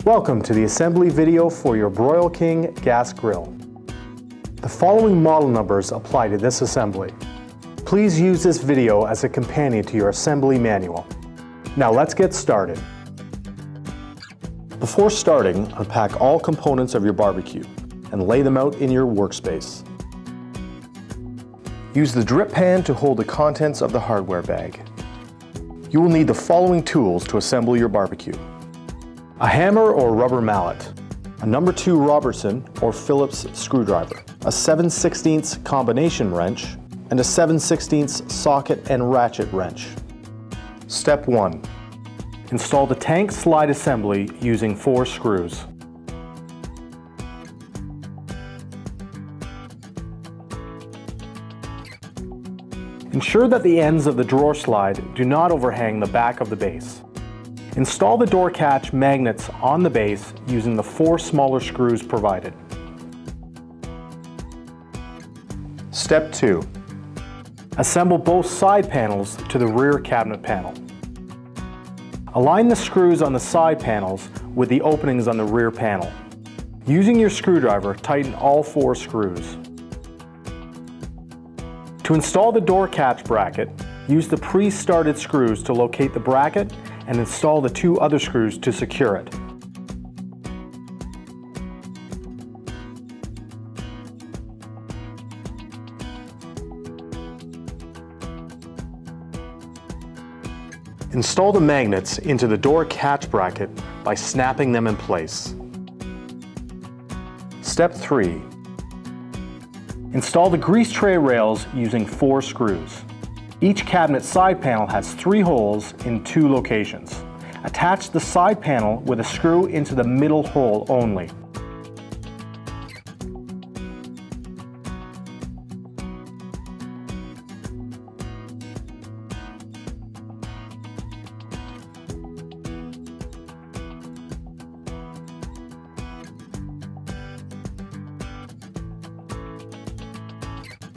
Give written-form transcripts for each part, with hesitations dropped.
Welcome to the assembly video for your Broil King gas grill. The following model numbers apply to this assembly. Please use this video as a companion to your assembly manual. Now let's get started. Before starting, unpack all components of your barbecue and lay them out in your workspace. Use the drip pan to hold the contents of the hardware bag. You will need the following tools to assemble your barbecue: a hammer or rubber mallet, a number 2 Robertson or Phillips screwdriver, a 7/16 combination wrench, and a 7/16 socket and ratchet wrench. Step 1. Install the tank slide assembly using 4 screws. Ensure that the ends of the drawer slide do not overhang the back of the base. Install the door catch magnets on the base using the 4 smaller screws provided. Step 2. Assemble both side panels to the rear cabinet panel. Align the screws on the side panels with the openings on the rear panel. Using your screwdriver, tighten all 4 screws. To install the door catch bracket, use the pre-started screws to locate the bracket and install the 2 other screws to secure it. Install the magnets into the door catch bracket by snapping them in place. Step 3. Install the grease tray rails using 4 screws. Each cabinet side panel has 3 holes in 2 locations. Attach the side panel with a screw into the middle hole only.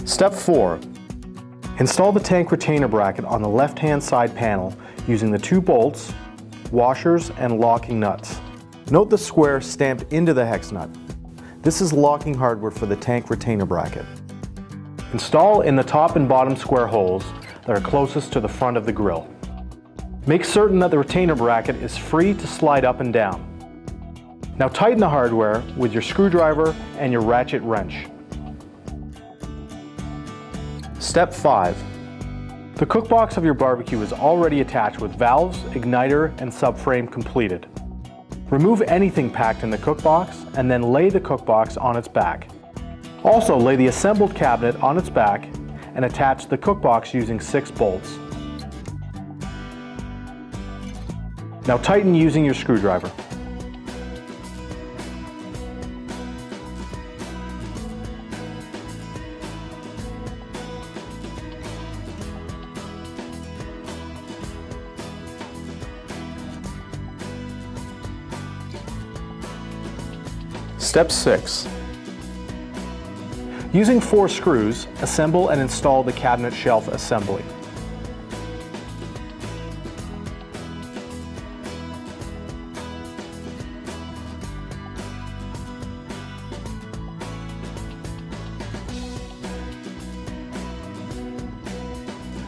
Step 4. Install the tank retainer bracket on the left-hand side panel using the 2 bolts, washers, and locking nuts. Note the square stamped into the hex nut. This is locking hardware for the tank retainer bracket. Install in the top and bottom square holes that are closest to the front of the grill. Make certain that the retainer bracket is free to slide up and down. Now tighten the hardware with your screwdriver and your ratchet wrench. Step 5. The cookbox of your barbecue is already attached with valves, igniter, and subframe completed. Remove anything packed in the cookbox and then lay the cookbox on its back. Also lay the assembled cabinet on its back and attach the cookbox using 6 bolts. Now tighten using your screwdriver. Step 6. Using 4 screws, assemble and install the cabinet shelf assembly.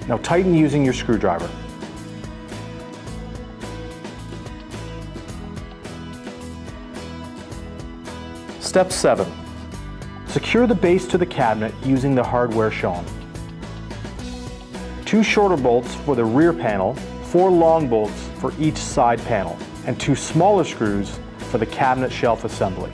Now tighten using your screwdriver. Step 7. Secure the base to the cabinet using the hardware shown. 2 shorter bolts for the rear panel, 4 long bolts for each side panel, and 2 smaller screws for the cabinet shelf assembly.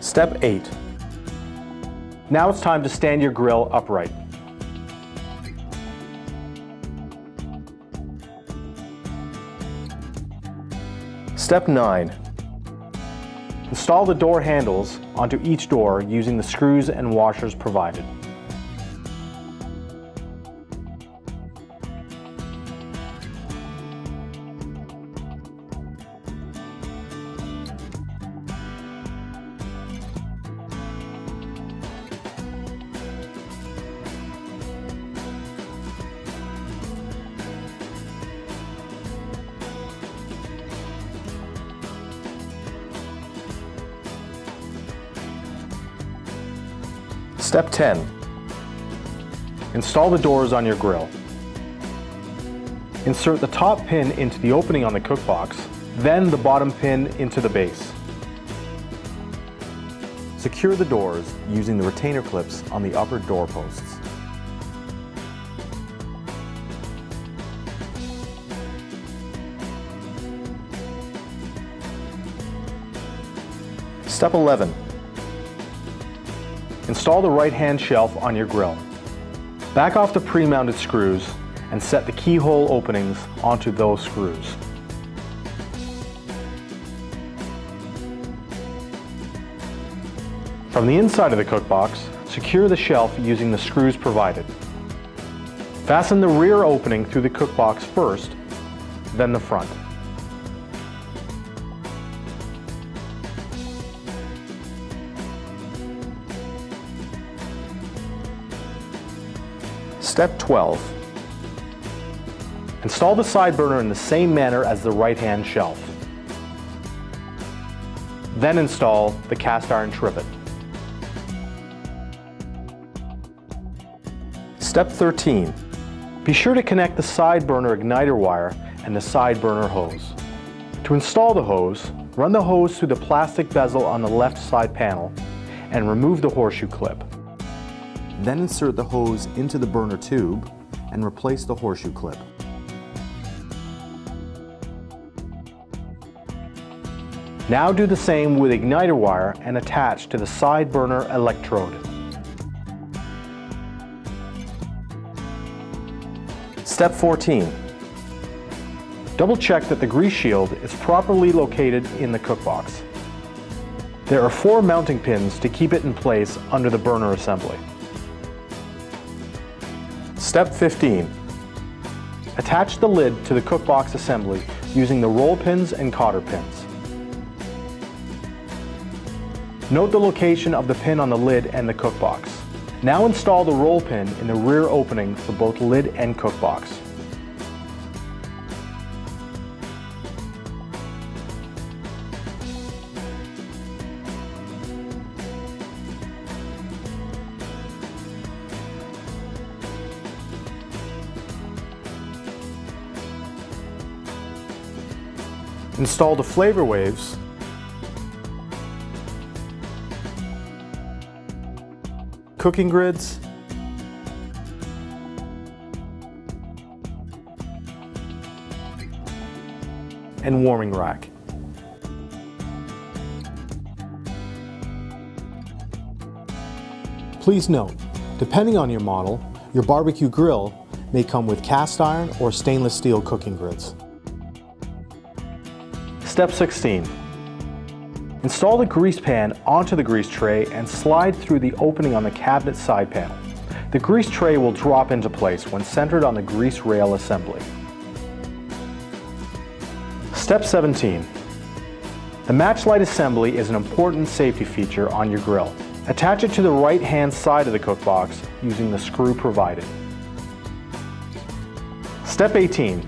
Step 8. Now it's time to stand your grill upright. Step 9. Install the door handles onto each door using the screws and washers provided. Step 10. Install the doors on your grill. Insert the top pin into the opening on the cookbox, then the bottom pin into the base. Secure the doors using the retainer clips on the upper door posts. Step 11. Install the right-hand shelf on your grill. Back off the pre-mounted screws and set the keyhole openings onto those screws. From the inside of the cookbox, secure the shelf using the screws provided. Fasten the rear opening through the cookbox first, then the front. Step 12. Install the side burner in the same manner as the right-hand shelf. Then install the cast iron trivet. Step 13. Be sure to connect the side burner igniter wire and the side burner hose. To install the hose, run the hose through the plastic bezel on the left side panel and remove the horseshoe clip. Then insert the hose into the burner tube and replace the horseshoe clip. Now do the same with igniter wire and attach to the side burner electrode. Step 14. Double check that the grease shield is properly located in the cookbox. There are 4 mounting pins to keep it in place under the burner assembly. Step 15. Attach the lid to the cookbox assembly using the roll pins and cotter pins. Note the location of the pin on the lid and the cookbox. Now install the roll pin in the rear opening for both lid and cookbox. Install the flavor waves, cooking grids, and warming rack. Please note, depending on your model, your barbecue grill may come with cast iron or stainless steel cooking grids. Step 16. Install the grease pan onto the grease tray and slide through the opening on the cabinet side panel. The grease tray will drop into place when centered on the grease rail assembly. Step 17. The match light assembly is an important safety feature on your grill. Attach it to the right-hand side of the cookbox using the screw provided. Step 18.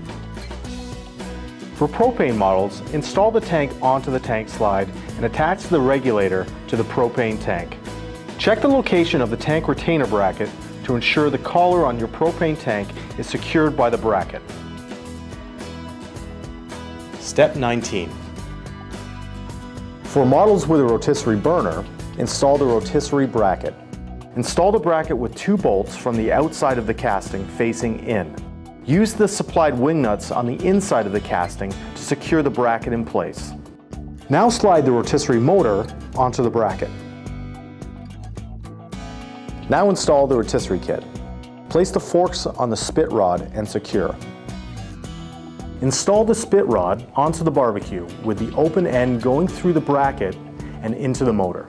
For propane models, install the tank onto the tank slide and attach the regulator to the propane tank. Check the location of the tank retainer bracket to ensure the collar on your propane tank is secured by the bracket. Step 19. For models with a rotisserie burner, install the rotisserie bracket. Install the bracket with 2 bolts from the outside of the casting facing in. Use the supplied wing nuts on the inside of the casting to secure the bracket in place. Now slide the rotisserie motor onto the bracket. Now install the rotisserie kit. Place the forks on the spit rod and secure. Install the spit rod onto the barbecue with the open end going through the bracket and into the motor.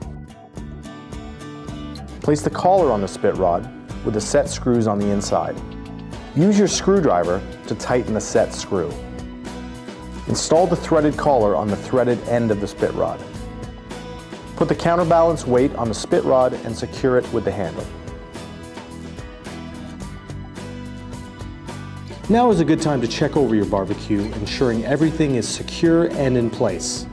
Place the collar on the spit rod with the set screws on the inside. Use your screwdriver to tighten the set screw. Install the threaded collar on the threaded end of the spit rod. Put the counterbalance weight on the spit rod and secure it with the handle. Now is a good time to check over your barbecue, ensuring everything is secure and in place.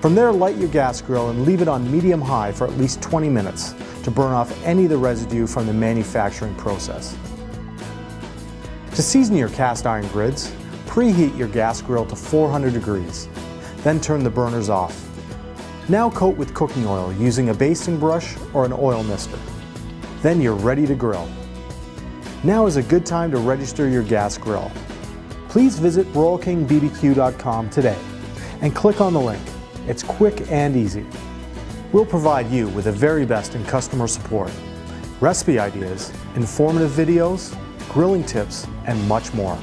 From there, light your gas grill and leave it on medium-high for at least 20 minutes to burn off any of the residue from the manufacturing process. To season your cast iron grids, preheat your gas grill to 400 degrees. Then turn the burners off. Now coat with cooking oil using a basting brush or an oil mister. Then you're ready to grill. Now is a good time to register your gas grill. Please visit broilkingbbq.com today and click on the link. It's quick and easy. We'll provide you with the very best in customer support, recipe ideas, informative videos, grilling tips, and much more.